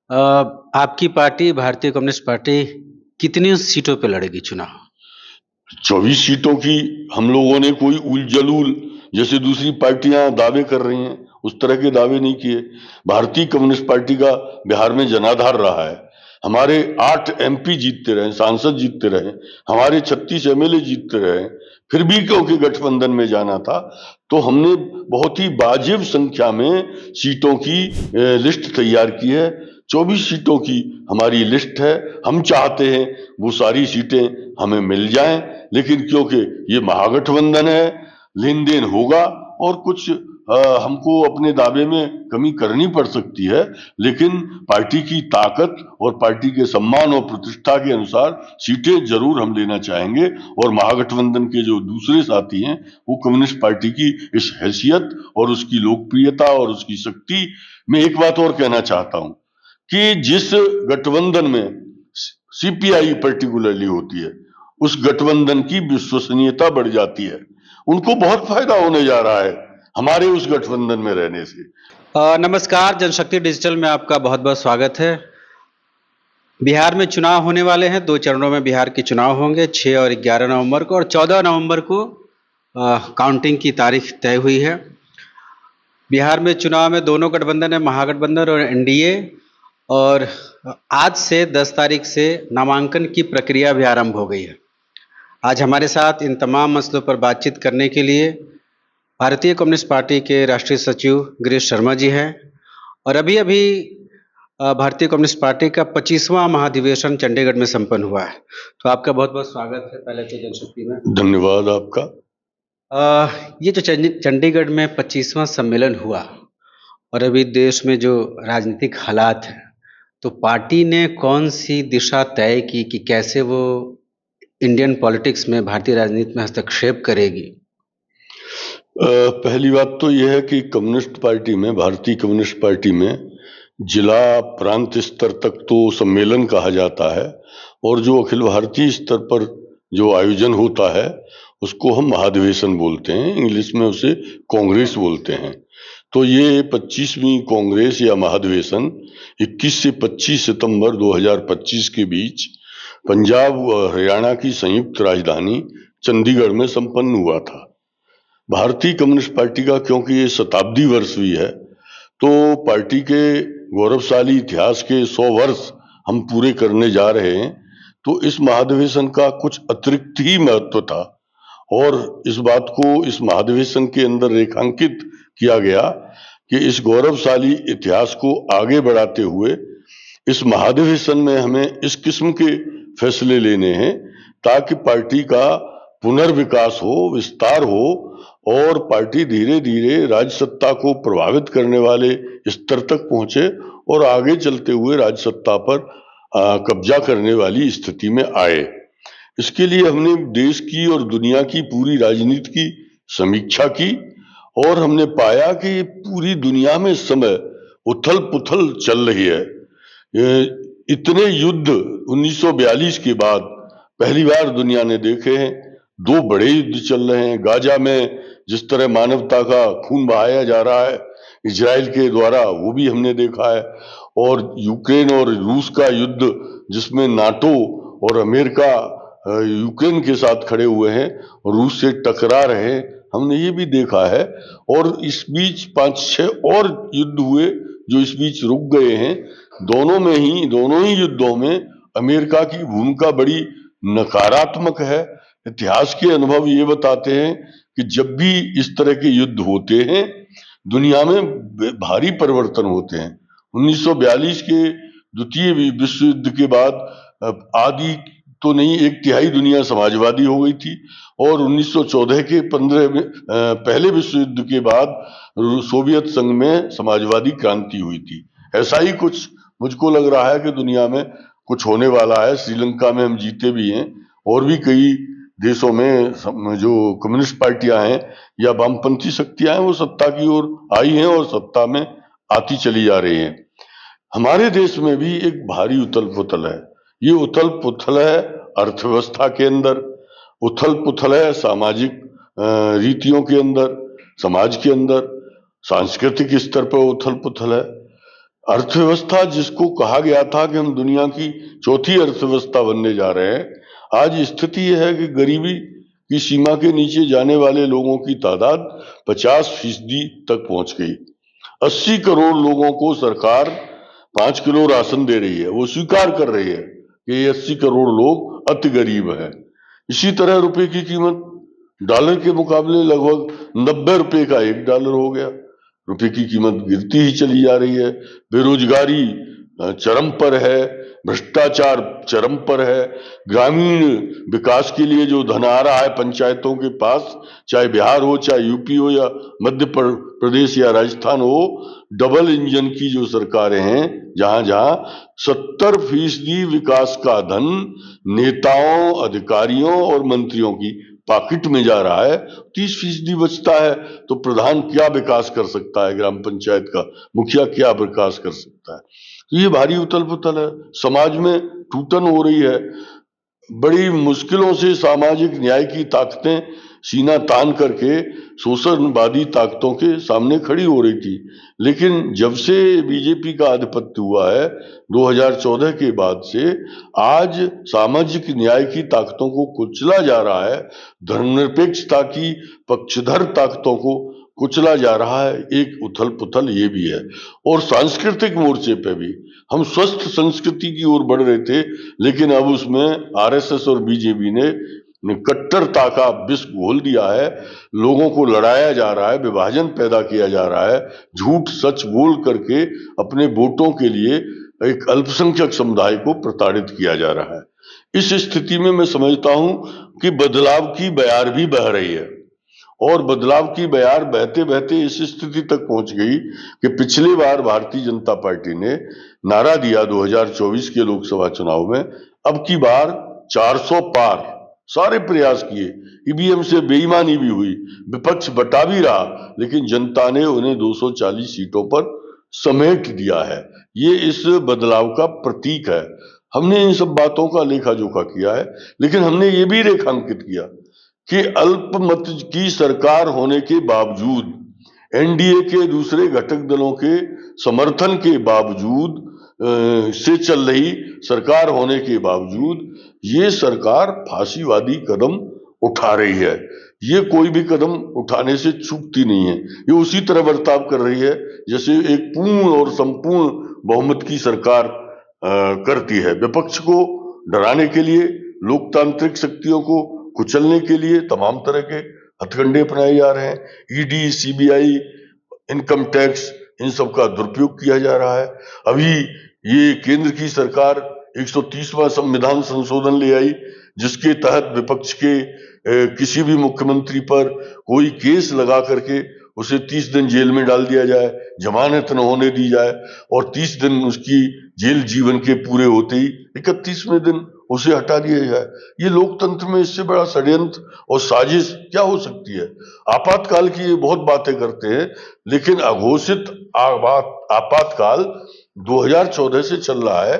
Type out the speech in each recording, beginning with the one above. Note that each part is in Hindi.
अ, आपकी पार्टी भारतीय कम्युनिस्ट पार्टी कितनी सीटों पे लड़ेगी चुनाव? 24 सीटों की हम लोगों ने कोई उल-जलूल जैसे दूसरी पार्टियां दावे कर रही हैं, उस तरह के दावे नहीं किए। भारतीय कम्युनिस्ट पार्टी का बिहार में जनाधार रहा है। हमारे 8 एमपी जीतते रहे, सांसद जीतते रहे, हमारे 36 एमएलए जीतते रहे। फिर भी क्योंकि गठबंधन में जाना था, तो हमने बहुत ही वाजिब संख्या में सीटों की लिस्ट तैयार की है। 24 सीटों की हमारी लिस्ट है। हम चाहते हैं वो सारी सीटें हमें मिल जाएं, लेकिन क्योंकि ये महागठबंधन है, लेन देन होगा और कुछ हमको अपने दावे में कमी करनी पड़ सकती है, लेकिन पार्टी की ताकत और पार्टी के सम्मान और प्रतिष्ठा के अनुसार सीटें जरूर हम लेना चाहेंगे। और महागठबंधन के जो दूसरे साथी हैं, वो कम्युनिस्ट पार्टी की इस हैसियत और उसकी लोकप्रियता और उसकी शक्ति में एक बात और कहना चाहता हूं कि जिस गठबंधन में सीपीआई पर्टिकुलरली होती है, उस गठबंधन की विश्वसनीयता बढ़ जाती है। उनको बहुत फायदा होने जा रहा है हमारे उस गठबंधन में रहने से। नमस्कार, जनशक्ति डिजिटल में आपका बहुत-बहुत स्वागत है। बिहार में चुनाव होने वाले हैं, 2 चरणों में बिहार के चुनाव होंगे, 6 और 11 नवंबर को और 14 नवंबर को काउंटिंग की तारीख तय हुई है। बिहार में चुनाव में दोनों गठबंधन है, महागठबंधन और एनडीए। और आज से 10 तारीख से नामांकन की प्रक्रिया भी आरंभ हो गई है। आज हमारे साथ इन तमाम मसलों पर बातचीत करने के लिए भारतीय कम्युनिस्ट पार्टी के राष्ट्रीय सचिव गिरीश शर्मा जी हैं। और अभी अभी भारतीय कम्युनिस्ट पार्टी का 25वां महाधिवेशन चंडीगढ़ में संपन्न हुआ है। तो आपका बहुत बहुत स्वागत है पहले तो जनशक्ति में। धन्यवाद आपका। ये जो चंडीगढ़ में 25वां सम्मेलन हुआ और अभी देश में जो राजनीतिक हालात हैं, तो पार्टी ने कौन सी दिशा तय की कि कैसे वो इंडियन पॉलिटिक्स में भारतीय राजनीति में हस्तक्षेप करेगी? पहली बात तो यह है कि कम्युनिस्ट पार्टी में, भारतीय कम्युनिस्ट पार्टी में जिला प्रांत स्तर तक तो सम्मेलन कहा जाता है, और जो अखिल भारतीय स्तर पर जो आयोजन होता है उसको हम महाधिवेशन बोलते हैं, इंग्लिश में उसे कांग्रेस बोलते हैं। तो ये 25वीं कांग्रेस या महाधिवेशन 21 से 25 सितंबर 2025 के बीच पंजाब व हरियाणा की संयुक्त राजधानी चंडीगढ़ में संपन्न हुआ था। भारतीय कम्युनिस्ट पार्टी का क्योंकि ये शताब्दी वर्ष भी है, तो पार्टी के गौरवशाली इतिहास के 100 वर्ष हम पूरे करने जा रहे हैं। तो इस महाधिवेशन का कुछ अतिरिक्त ही महत्व था, और इस बात को इस महाधिवेशन के अंदर रेखांकित किया गया कि इस गौरवशाली इतिहास को आगे बढ़ाते हुए इस महाधिवेशन में हमें इस किस्म के फैसले लेने हैं ताकि पार्टी का पुनर्विकास हो, विस्तार हो, और पार्टी धीरे धीरे राज्य सत्ता को प्रभावित करने वाले स्तर तक पहुंचे और आगे चलते हुए राज्य सत्ता पर कब्जा करने वाली स्थिति में आए। इसके लिए हमने देश की और दुनिया की पूरी राजनीति की समीक्षा की, और हमने पाया कि पूरी दुनिया में इस समय उथल पुथल चल रही है। इतने युद्ध 1942 के बाद पहली बार दुनिया ने देखे हैं। 2 बड़े युद्ध चल रहे हैं। गाजा में जिस तरह मानवता का खून बहाया जा रहा है इजराइल के द्वारा, वो भी हमने देखा है। और यूक्रेन और रूस का युद्ध जिसमें नाटो और अमेरिका यूक्रेन के साथ खड़े हुए हैं और रूस से टकरा रहे हैं, हमने ये भी देखा है। और इस बीच 5-6 और युद्ध हुए जो इस बीच रुक गए हैं। दोनों ही युद्धों में अमेरिका की भूमिका बड़ी नकारात्मक है। इतिहास के अनुभव ये बताते हैं कि जब भी इस तरह के युद्ध होते हैं, दुनिया में भारी परिवर्तन होते हैं। 1942 के द्वितीय विश्व युद्ध के बाद आधी तो नहीं, 1/3 दुनिया समाजवादी हो गई थी, और 1914 के पहले विश्व युद्ध के बाद सोवियत संघ में समाजवादी क्रांति हुई थी। ऐसा ही कुछ मुझको लग रहा है कि दुनिया में कुछ होने वाला है। श्रीलंका में हम जीते भी हैं, और भी कई देशों में जो कम्युनिस्ट पार्टियां हैं या वामपंथी शक्तियां हैं, वो सत्ता की ओर आई हैं और सत्ता में आती चली जा रही हैं। हमारे देश में भी एक भारी उथल पुथल है। ये उथल पुथल है अर्थव्यवस्था के अंदर, उथल पुथल है सामाजिक रीतियों के अंदर, समाज के अंदर, सांस्कृतिक स्तर पर उथल पुथल है। अर्थव्यवस्था जिसको कहा गया था कि हम दुनिया की चौथी अर्थव्यवस्था बनने जा रहे हैं, आज स्थिति यह है कि गरीबी की सीमा के नीचे जाने वाले लोगों की तादाद 50% तक पहुंच गई। 80 करोड़ लोगों को सरकार 5 किलो राशन दे रही है। वो स्वीकार कर रही है कि ये 80 करोड़ लोग अति गरीब हैं। इसी तरह रुपए की कीमत डॉलर के मुकाबले लगभग 90 रुपए का $1 हो गया। रुपए की कीमत गिरती ही चली जा रही है। बेरोजगारी चरम पर है, भ्रष्टाचार चरम पर है। ग्रामीण विकास के लिए जो धन आ रहा है पंचायतों के पास, चाहे बिहार हो, चाहे यूपी हो, या मध्य प्रदेश या राजस्थान हो, डबल इंजन की जो सरकारें हैं, जहां जहां 70% विकास का धन नेताओं, अधिकारियों और मंत्रियों की पॉकेट में जा रहा है, 30% बचता है। तो प्रधान क्या विकास कर सकता है? ग्राम पंचायत का मुखिया क्या विकास कर सकता है? तो ये भारी उथल पुथल है, समाज में टूटन हो रही है। बड़ी मुश्किलों से सामाजिक न्याय की ताकतें सीना तान करके शोषणवादी ताकतों के सामने खड़ी हो रही थी। लेकिन जब से बीजेपी का आधिपत्य हुआ है 2014 के बाद से, आज सामाजिक न्याय की ताकतों को कुचला जा रहा है, धर्मनिरपेक्षता की पक्षधर ताकतों को कुचला जा रहा है। एक उथल पुथल ये भी है। और सांस्कृतिक मोर्चे पे भी हम स्वस्थ संस्कृति की ओर बढ़ रहे थे, लेकिन अब उसमें आरएसएस और बीजेपी ने कट्टरता का विष घोल दिया है। लोगों को लड़ाया जा रहा है, विभाजन पैदा किया जा रहा है, झूठ सच बोल करके अपने वोटों के लिए एक अल्पसंख्यक समुदाय को प्रताड़ित किया जा रहा है। इस स्थिति में मैं समझता हूं कि बदलाव की बयार भी बह रही है, और बदलाव की बयार बहते बहते इस स्थिति तक पहुंच गई कि पिछली बार भारतीय जनता पार्टी ने नारा दिया 2024 के लोकसभा चुनाव में, अब की बार 400 पार। सारे प्रयास किए, ईवीएम से बेईमानी भी हुई, विपक्ष बटा भी रहा, लेकिन जनता ने उन्हें 240 सीटों पर समेट दिया है। ये इस बदलाव का प्रतीक है। हमने इन सब बातों का लेखा जोखा किया है, लेकिन हमने ये भी रेखांकित किया कि अल्पमत की सरकार होने के बावजूद, एनडीए के दूसरे घटक दलों के समर्थन के बावजूद, से चल रही सरकार होने के बावजूद, ये सरकार फांसीवादी कदम उठा रही है। ये कोई भी कदम उठाने से चूकती नहीं है। ये उसी तरह बर्ताव कर रही है जैसे एक पूर्ण और संपूर्ण बहुमत की सरकार करती है। विपक्ष को डराने के लिए, लोकतांत्रिक शक्तियों को कुचलने के लिए तमाम तरह के हथकंडे अपनाए जा रहे हैं। ईडी, सीबीआई, इनकम टैक्स, इन सब का दुरुपयोग किया जा रहा है। अभी ये केंद्र की सरकार 130वां संविधान संशोधन ले आई, जिसके तहत विपक्ष के किसी भी मुख्यमंत्री पर कोई केस लगा करके उसे 30 दिन जेल में डाल दिया जाए, जमानत न होने दी जाए, और 30 दिन उसकी जेल जीवन के पूरे होते ही 31वें दिन उसे हटा दिया जाए। ये लोकतंत्र में इससे बड़ा षड्यंत्र और साजिश क्या हो सकती है? आपातकाल की ये बहुत बातें करते हैं, लेकिन अघोषित आपातकाल 2014 से चल रहा है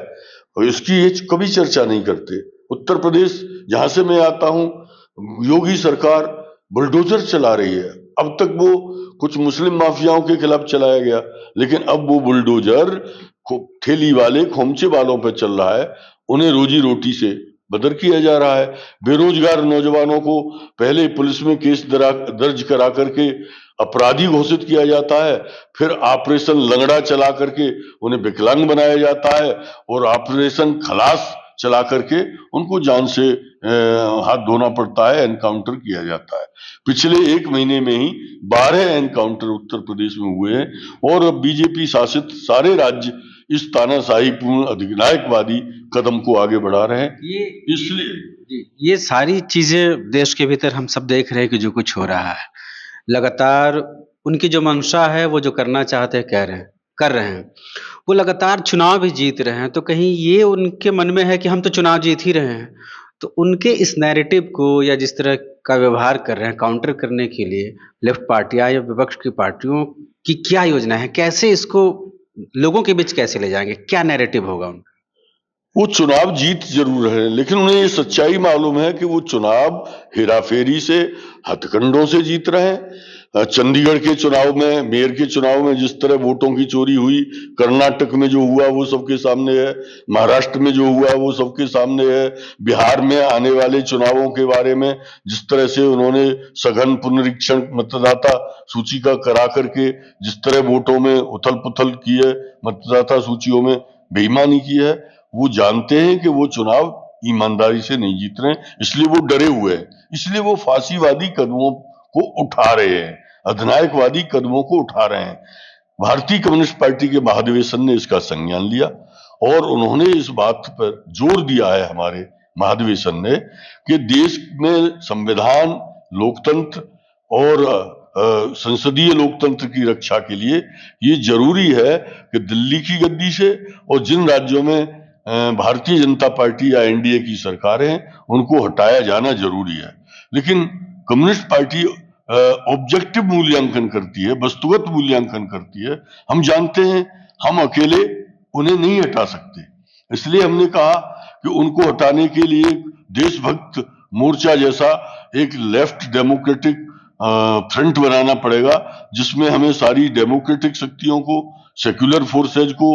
और इसकी ये कभी चर्चा नहीं करते। उत्तर प्रदेश, जहां से मैं आता हूं, योगी सरकार बुलडोजर चला रही है। अब तक वो कुछ मुस्लिम माफियाओं के खिलाफ चलाया गया, लेकिन अब वो बुलडोजर ठेली वाले, खोमचे वालों पर चल रहा है। उन्हें रोजी रोटी से बदर किया जा रहा है। बेरोजगार नौजवानों को पहले पुलिस में केस दर्ज करा करके अपराधी घोषित किया जाता है, फिर ऑपरेशन लंगड़ा चला करके उन्हें विकलांग बनाया जाता है, और ऑपरेशन खलास चला करके उनको जान से हाथ धोना पड़ता है, एनकाउंटर किया जाता है। पिछले 1 महीने में ही 12 एनकाउंटर उत्तर प्रदेश में हुए हैं, और अब बीजेपी शासित सारे राज्य इस तानाशाही पूर्ण अधिनायकवादी कदम को आगे बढ़ा रहे हैं। इसलिए ये सारी चीजें देश के भीतर हम सब देख रहे हैं कि जो कुछ हो रहा है, लगातार उनकी जो मंशा है, वो जो करना चाहते हैं कर रहे हैं। वो लगातार चुनाव भी जीत रहे हैं, तो कहीं ये उनके मन में है कि हम तो चुनाव जीत ही रहे हैं। तो उनके इस नैरेटिव को, या जिस तरह का व्यवहार कर रहे हैं, काउंटर करने के लिए लेफ्ट पार्टियां या विपक्ष की पार्टियों की क्या योजना है? कैसे इसको लोगों के बीच कैसे ले जाएंगे? क्या नैरेटिव होगा उनका? वो चुनाव जीत जरूर रहे हैं, लेकिन उन्हें ये सच्चाई मालूम है कि वो चुनाव हेराफेरी से, हथकंडों से जीत रहे हैं। चंडीगढ़ के चुनाव में, मेयर के चुनाव में जिस तरह वोटों की चोरी हुई, कर्नाटक में जो हुआ वो सबके सामने है, महाराष्ट्र में जो हुआ वो सबके सामने है, बिहार में आने वाले चुनावों के बारे में जिस तरह से उन्होंने सघन पुनरीक्षण मतदाता सूची का करा करके जिस तरह वोटों में उथल पुथल की है, मतदाता सूचियों में बेईमानी की है, वो जानते हैं कि वो चुनाव ईमानदारी से नहीं जीत रहे हैं, इसलिए वो डरे हुए हैं, इसलिए वो फांसीवादी कदमों को उठा रहे हैं, अधिनायकवादी कदमों को उठा रहे हैं। भारतीय कम्युनिस्ट पार्टी के महाधिवेशन ने इसका संज्ञान लिया और उन्होंने इस बात पर जोर दिया है, हमारे महाधिवेशन ने, कि देश में संविधान, लोकतंत्र और संसदीय लोकतंत्र की रक्षा के लिए ये जरूरी है कि दिल्ली की गद्दी से और जिन राज्यों में भारतीय जनता पार्टी या एनडीए की सरकार है उनको हटाया जाना जरूरी है। लेकिन कम्युनिस्ट पार्टी ऑब्जेक्टिव मूल्यांकन करती है, वस्तुगत मूल्यांकन करती है। हम जानते हैं हम अकेले उन्हें नहीं हटा सकते, इसलिए हमने कहा कि उनको हटाने के लिए देशभक्त मोर्चा जैसा एक लेफ्ट डेमोक्रेटिक फ्रंट बनाना पड़ेगा, जिसमें हमें सारी डेमोक्रेटिक शक्तियों को, सेक्युलर फोर्सेज को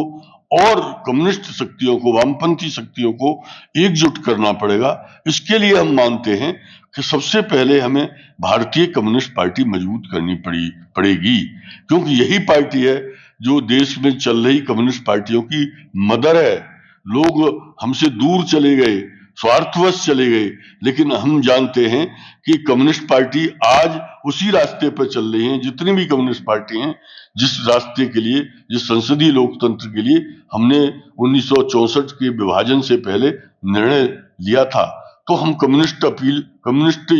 और कम्युनिस्ट शक्तियों को, वामपंथी शक्तियों को एकजुट करना पड़ेगा। इसके लिए हम मानते हैं कि सबसे पहले हमें भारतीय कम्युनिस्ट पार्टी मजबूत करनी पड़ेगी, क्योंकि यही पार्टी है जो देश में चल रही कम्युनिस्ट पार्टियों की मदर है। लोग हमसे दूर चले गए, स्वार्थवश चले गए, लेकिन हम जानते हैं कि कम्युनिस्ट पार्टी आज उसी रास्ते पर चल रही है। जितनी भी कम्युनिस्ट पार्टी हैं, जिस रास्ते के लिए, जिस संसदीय लोकतंत्र के लिए हमने 1964 के विभाजन से पहले निर्णय लिया था, तो हम कम्युनिस्ट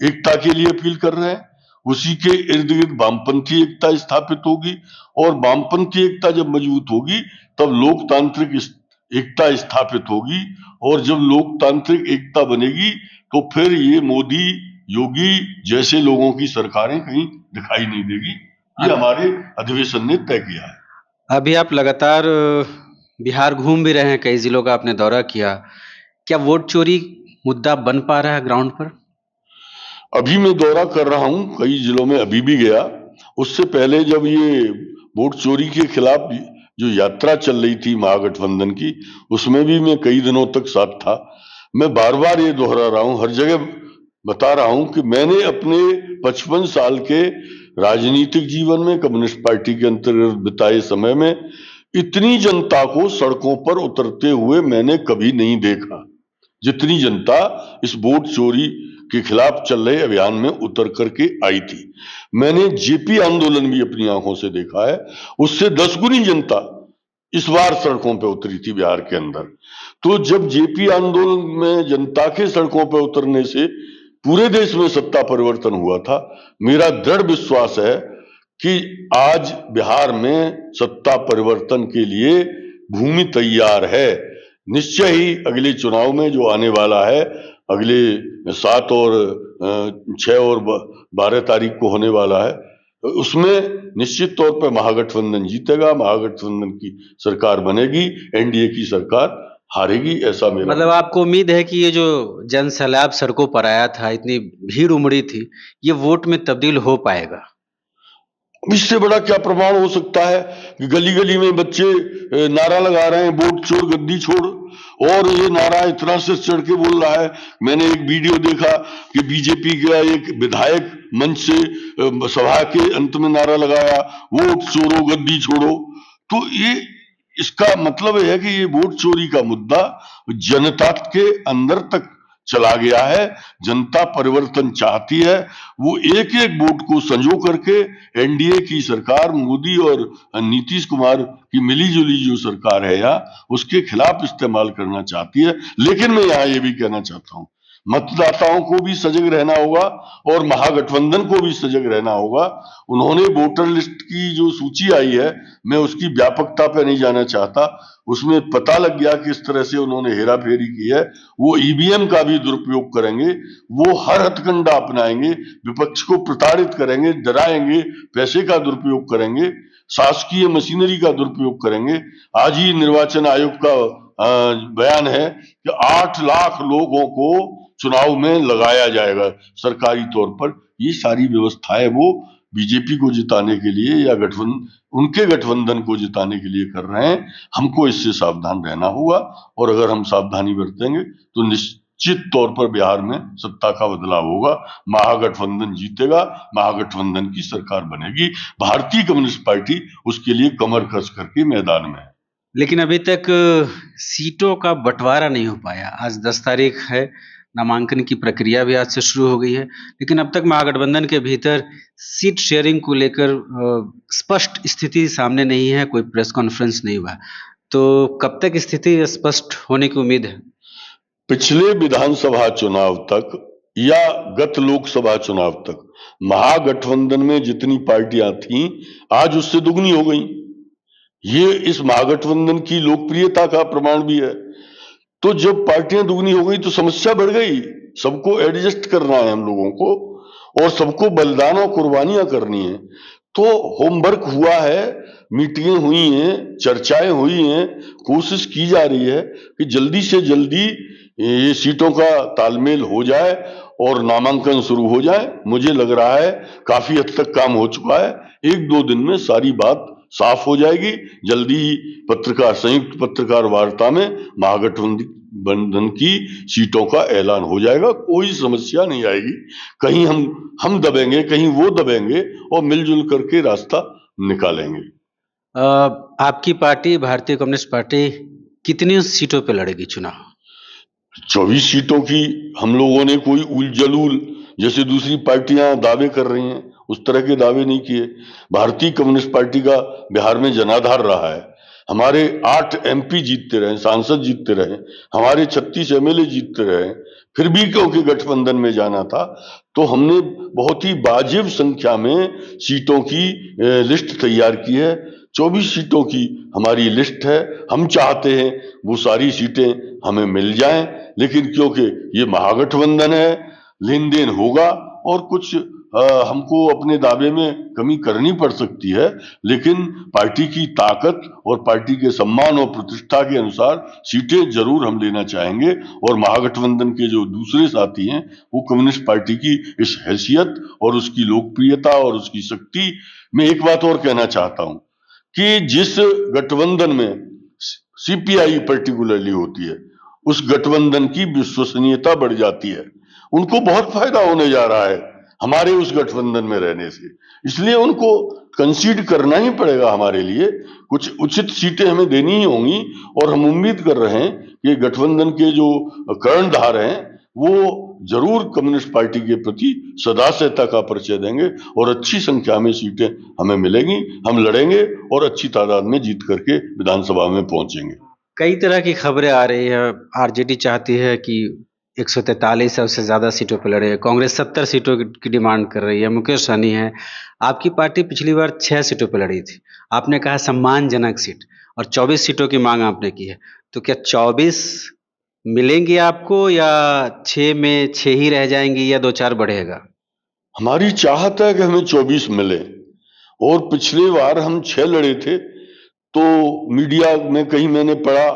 एकता के लिए अपील कर रहे हैं। उसी के इर्द गिर्द वामपंथी एकता स्थापित होगी और वामपंथी एकता जब मजबूत होगी तब लोकतांत्रिक एकता स्थापित होगी, और जब लोकतांत्रिक एकता बनेगी तो फिर ये मोदी, योगी जैसे लोगों की सरकारें कहीं दिखाई नहीं देगी। ये हमारे अधिवेशन ने तय किया है। अभी आप लगातार बिहार घूम भी रहे हैं, कई जिलों का आपने दौरा किया, क्या वोट चोरी मुद्दा बन पा रहा है ग्राउंड पर? अभी मैं दौरा कर रहा हूं, कई जिलों में अभी भी गया। उससे पहले जब ये वोट चोरी के खिलाफ जो यात्रा चल रही थी महागठबंधन की, उसमें भी मैं कई दिनों तक साथ था। मैं बार बार ये दोहरा रहा हूं, हर जगह बता रहा हूं कि मैंने अपने 55 साल के राजनीतिक जीवन में, कम्युनिस्ट पार्टी के अंतर्गत बिताए समय में, इतनी जनता को सड़कों पर उतरते हुए मैंने कभी नहीं देखा जितनी जनता इस वोट चोरी के खिलाफ चल रहे अभियान में उतर करके आई थी। मैंने जेपी आंदोलन भी अपनी आंखों से देखा है, उससे 10 गुनी जनता इस बार सड़कों पर उतरी थी बिहार के अंदर। तो जब जेपी आंदोलन में जनता के सड़कों पर उतरने से पूरे देश में सत्ता परिवर्तन हुआ था, मेरा दृढ़ विश्वास है कि आज बिहार में सत्ता परिवर्तन के लिए भूमि तैयार है। निश्चय ही अगले चुनाव में जो आने वाला है, अगले 7 और 6 और 12 तारीख को होने वाला है, उसमें निश्चित तौर पर महागठबंधन जीतेगा, महागठबंधन की सरकार बनेगी, एनडीए की सरकार हारेगी, ऐसा मेरा मतलब आपको उम्मीद है कि ये जो जन सैलाब सड़कों पर आया था, इतनी भीड़ उमड़ी थी, ये वोट में तब्दील हो पाएगा? इससे बड़ा क्या प्रमाण हो सकता है कि गली गली में बच्चे नारा लगा रहे हैं, वोट चोर गद्दी छोड़, और ये नारा इतना से चढ़ के बोल रहा है। मैंने एक वीडियो देखा कि बीजेपी का एक विधायक मंच से सभा के अंत में नारा लगाया, वोट चोरो गद्दी छोड़ो। तो ये इसका मतलब है कि ये वोट चोरी का मुद्दा जनता के अंदर तक चला गया है। जनता परिवर्तन चाहती है, वो एक एक वोट को संजो करके एनडीए की सरकार, मोदी और नीतीश कुमार की मिलीजुली जो सरकार है या उसके खिलाफ इस्तेमाल करना चाहती है। लेकिन मैं यहाँ ये भी कहना चाहता हूँ, मतदाताओं को भी सजग रहना होगा और महागठबंधन को भी सजग रहना होगा। उन्होंने वोटर लिस्ट की जो सूची आई है, मैं उसकी व्यापकता पे नहीं जाना चाहता, उसमें पता लग गया कि इस तरह से उन्होंने हेरा फेरी की है। वो ईवीएम का भी दुरुपयोग करेंगे, वो हर हथकंडा अपनाएंगे, विपक्ष को प्रताड़ित करेंगे, डराएंगे, पैसे का दुरुपयोग करेंगे, शासकीय मशीनरी का दुरुपयोग करेंगे। आज ही निर्वाचन आयोग का बयान है कि 8 लाख लोगों को चुनाव में लगाया जाएगा सरकारी तौर पर। ये सारी व्यवस्थाएं वो बीजेपी को जिताने के लिए या उनके गठबंधन को जिताने के लिए कर रहे हैं। हमको इससे सावधान रहना होगा, और अगर हम सावधानी बरतेंगे तो निश्चित तौर पर बिहार में सत्ता का बदलाव होगा, महागठबंधन जीतेगा, महागठबंधन की सरकार बनेगी। भारतीय कम्युनिस्ट पार्टी उसके लिए कमर कस करके मैदान में है। लेकिन अभी तक सीटों का बंटवारा नहीं हो पाया। आज 10 तारीख है, नामांकन की प्रक्रिया भी आज से शुरू हो गई है, लेकिन अब तक महागठबंधन के भीतर सीट शेयरिंग को लेकर स्पष्ट स्थिति सामने नहीं है, कोई प्रेस कॉन्फ्रेंस नहीं हुआ। तो कब तक स्थिति स्पष्ट होने की उम्मीद है? पिछले विधानसभा चुनाव तक या गत लोकसभा चुनाव तक महागठबंधन में जितनी पार्टियां थीं, आज उससे दुगनी हो गई। ये इस महागठबंधन की लोकप्रियता का प्रमाण भी है। तो जब पार्टियां दुगनी हो गई तो समस्या बढ़ गई। सबको एडजस्ट करना है हम लोगों को, और सबको बलिदान और कुर्बानियां करनी है। तो होमवर्क हुआ है, मीटिंगें हुई हैं, चर्चाएं हुई हैं, कोशिश की जा रही है कि जल्दी से जल्दी ये सीटों का तालमेल हो जाए और नामांकन शुरू हो जाए। मुझे लग रहा है काफी हद तक काम हो चुका है। 1-2 दिन में सारी बात साफ हो जाएगी। जल्दी ही संयुक्त पत्रकार वार्ता में महागठबंधन की सीटों का ऐलान हो जाएगा। कोई समस्या नहीं आएगी। कहीं हम दबेंगे, कहीं वो दबेंगे, और मिलजुल करके रास्ता निकालेंगे। आपकी पार्टी भारतीय कम्युनिस्ट पार्टी कितनी सीटों पे लड़ेगी चुनाव? 24 सीटों की हम लोगों ने कोई उल जैसे दूसरी पार्टियां दावे कर रही हैं, उस तरह के दावे नहीं किए। भारतीय कम्युनिस्ट पार्टी का बिहार में जनाधार रहा है। हमारे 8 MP जीतते रहे, सांसद जीतते रहे, हमारे 36 MLA जीतते रहे। फिर भी क्योंकि गठबंधन में जाना था, तो हमने बहुत ही वाजिब संख्या में सीटों की लिस्ट तैयार की है। 24 सीटों की हमारी लिस्ट है। हम चाहते हैं वो सारी सीटें हमें मिल जाएं, लेकिन क्योंकि ये महागठबंधन है, लेन देन होगा और कुछ हमको अपने दावे में कमी करनी पड़ सकती है, लेकिन पार्टी की ताकत और पार्टी के सम्मान और प्रतिष्ठा के अनुसार सीटें जरूर हम लेना चाहेंगे। और महागठबंधन के जो दूसरे साथी हैं, वो कम्युनिस्ट पार्टी की इस हैसियत और उसकी लोकप्रियता और उसकी शक्ति में एक बात और कहना चाहता हूं कि जिस गठबंधन में CPI पर्टिकुलरली होती है, उस गठबंधन की विश्वसनीयता बढ़ जाती है। उनको बहुत फायदा होने जा रहा है हमारे उस गठबंधन में रहने से। इसलिए उनको कंसीड करना ही पड़ेगा हमारे लिए। कुछ उचित सीटें हमें देनी ही होंगी, और हम उम्मीद कर रहे हैं कि गठबंधन के जो कर्णधार हैं वो जरूर कम्युनिस्ट पार्टी के प्रति सदास्यता का परिचय देंगे, और अच्छी संख्या में सीटें हमें मिलेंगी। हम लड़ेंगे और अच्छी तादाद में जीत करके विधानसभा में पहुंचेंगे। कई तरह की खबरें आ रही है। RJD चाहती है कि 143 या उससे ज्यादा सीटों पर लड़े। कांग्रेस 70 सीटों की डिमांड कर रही है। मुकेश सहनी है। आपकी पार्टी पिछली बार 6 सीटों पर लड़ी थी। आपने कहा सम्मानजनक सीट, और 24 सीटों की मांग आपने की है। तो क्या 24 मिलेंगी आपको, या 6 में 6 ही रह जाएंगी, या 2-4 बढ़ेगा? हमारी चाहत है कि हमें 24 मिले, और पिछली बार हम 6 लड़े थे, तो मीडिया में कहीं मैंने पढ़ा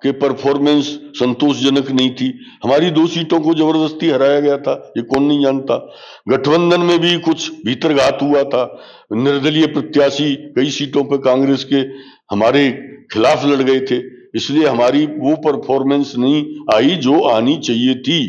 कि परफॉर्मेंस संतोषजनक नहीं थी। हमारी 2 सीटों को जबरदस्ती हराया गया था, ये कौन नहीं जानता। गठबंधन में भी कुछ भीतरघात हुआ था। निर्दलीय प्रत्याशी कई सीटों पर कांग्रेस के हमारे खिलाफ लड़ गए थे, इसलिए हमारी वो परफॉर्मेंस नहीं आई जो आनी चाहिए थी।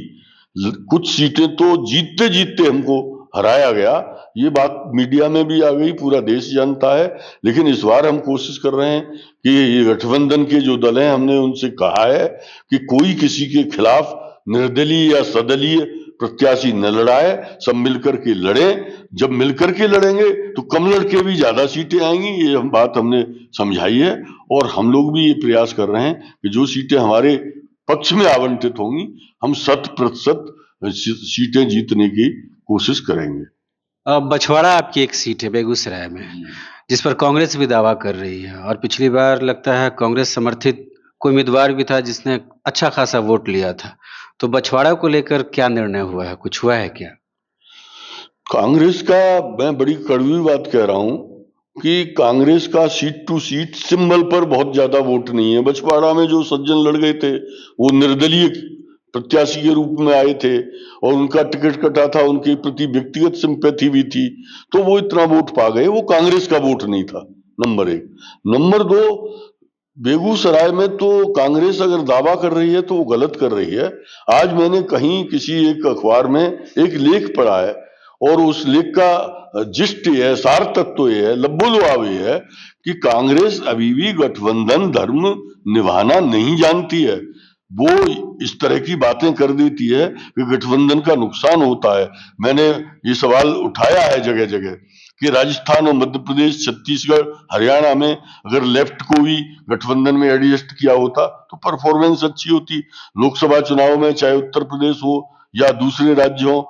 कुछ सीटें तो जीतते जीतते हमको हराया गया। ये बात मीडिया में भी आ गई, पूरा देश जानता है। लेकिन इस बार हम कोशिश कर रहे हैं कि ये गठबंधन के जो दल हैं, हमने उनसे कहा है कि कोई किसी के खिलाफ निर्दलीय या सदलीय प्रत्याशी न लड़ाए, सब मिलकर के लड़े। जब मिलकर के लड़ेंगे तो कम लड़के भी ज्यादा सीटें आएंगी। ये बात हमने समझाई है, और हम लोग भी ये प्रयास कर रहे हैं कि जो सीटें हमारे पक्ष में आवंटित होंगी, हम 100% सीटें जीतने की कोशिश करेंगे। बछवाड़ा आपकी एक सीट है बेगूसराय में, जिस पर कांग्रेस भी दावा कर रही है, और पिछली बार लगता है कांग्रेस समर्थित कोई उम्मीदवार भी था जिसने अच्छा खासा वोट लिया था। तो बछवाड़ा को लेकर क्या निर्णय हुआ है, कुछ हुआ है क्या? कांग्रेस का मैं बड़ी कड़वी बात कह रहा हूं कि कांग्रेस का सीट टू सीट सिंबल पर बहुत ज्यादा वोट नहीं है। बछवाड़ा में जो सज्जन लड़ गए थे वो निर्दलीय प्रत्याशी के रूप में आए थे और उनका टिकट कटा था, उनके प्रति व्यक्तिगत सिंपैथी भी थी, तो वो इतना वोट पा गए। वो कांग्रेस का वोट नहीं था, नंबर एक। नंबर दो, बेगूसराय में तो कांग्रेस अगर दावा कर रही है तो वो गलत कर रही है। आज मैंने कहीं किसी एक अखबार में एक लेख पढ़ा है और उस लेख का जिस्ट ये है, सार तत्व ये है, लब्बो लुआब ये है कि कांग्रेस अभी भी गठबंधन धर्म निभाना नहीं जानती है। वो इस तरह की बातें कर देती है कि गठबंधन का नुकसान होता है। मैंने ये सवाल उठाया है जगह जगह कि राजस्थान और मध्य प्रदेश, छत्तीसगढ़, हरियाणा में अगर लेफ्ट को भी गठबंधन में एडजस्ट किया होता तो परफॉर्मेंस अच्छी होती। लोकसभा चुनाव में चाहे उत्तर प्रदेश हो या दूसरे राज्यों,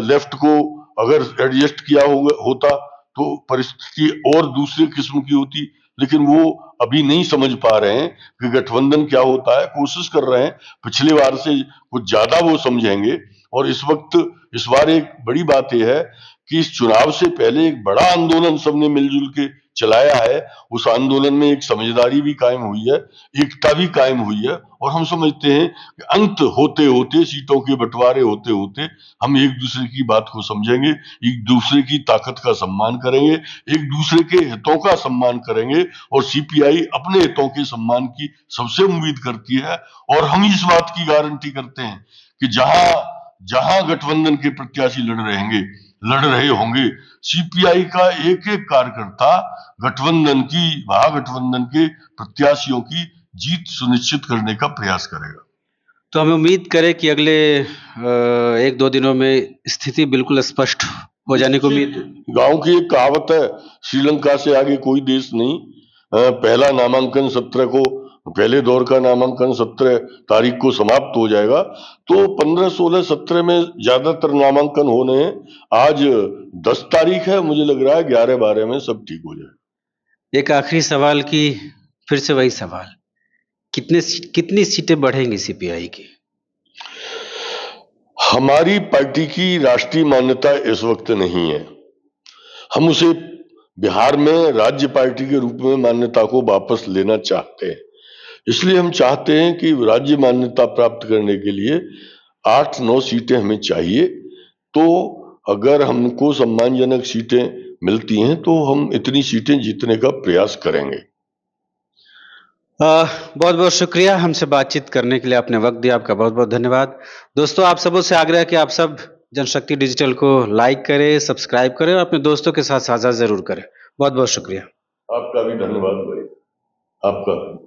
लेफ्ट को अगर एडजस्ट किया होता तो परिस्थिति और दूसरे किस्म की होती। लेकिन वो अभी नहीं समझ पा रहे हैं कि गठबंधन क्या होता है। कोशिश कर रहे हैं, पिछले बार से कुछ ज्यादा वो समझेंगे। और इस बार एक बड़ी बात यह है कि इस चुनाव से पहले एक बड़ा आंदोलन सबने मिलजुल के चलाया है। उस आंदोलन में एक समझदारी भी कायम हुई है, एकता भी कायम हुई है। और हम समझते हैं कि अंत होते होते, सीटों के बंटवारे होते होते, हम एक दूसरे की बात को समझेंगे, एक दूसरे की ताकत का सम्मान करेंगे, एक दूसरे के हितों का सम्मान करेंगे। और सीपीआई अपने हितों के सम्मान की सबसे उम्मीद करती है। और हम इस बात की गारंटी करते हैं कि जहां जहां गठबंधन के प्रत्याशी लड़ रहे होंगे, सीपीआई का एक एक कार्यकर्ता महागठबंधन के प्रत्याशियों की जीत सुनिश्चित करने का प्रयास करेगा। तो हमें उम्मीद करें कि अगले 1-2 दिनों में स्थिति बिल्कुल स्पष्ट हो जाने को उम्मीद। गांव की एक कहावत है, श्रीलंका से आगे कोई देश नहीं। पहले दौर का नामांकन 17 तारीख को समाप्त हो जाएगा। तो 15, 16, 17 में ज्यादातर नामांकन होने हैं। आज 10 तारीख है, मुझे लग रहा है 11, 12 में सब ठीक हो जाए। एक आखिरी सवाल की, फिर से वही सवाल, कितनी सीटें बढ़ेंगी सीपीआई की? हमारी पार्टी की राष्ट्रीय मान्यता इस वक्त नहीं है। हम उसे बिहार में राज्य पार्टी के रूप में मान्यता को वापस लेना चाहते हैं। इसलिए हम चाहते हैं कि राज्य मान्यता प्राप्त करने के लिए 8-9 सीटें हमें चाहिए। तो अगर हमको सम्मानजनक सीटें मिलती हैं तो हम इतनी सीटें जीतने का प्रयास करेंगे। बहुत बहुत शुक्रिया हमसे बातचीत करने के लिए, आपने वक्त दिया, आपका बहुत बहुत धन्यवाद। दोस्तों, आप सबों से आग्रह है कि आप सब जनशक्ति डिजिटल को लाइक करें, सब्सक्राइब करें और अपने दोस्तों के साथ साझा जरूर करें। बहुत बहुत शुक्रिया। आपका भी धन्यवाद भाई, आपका।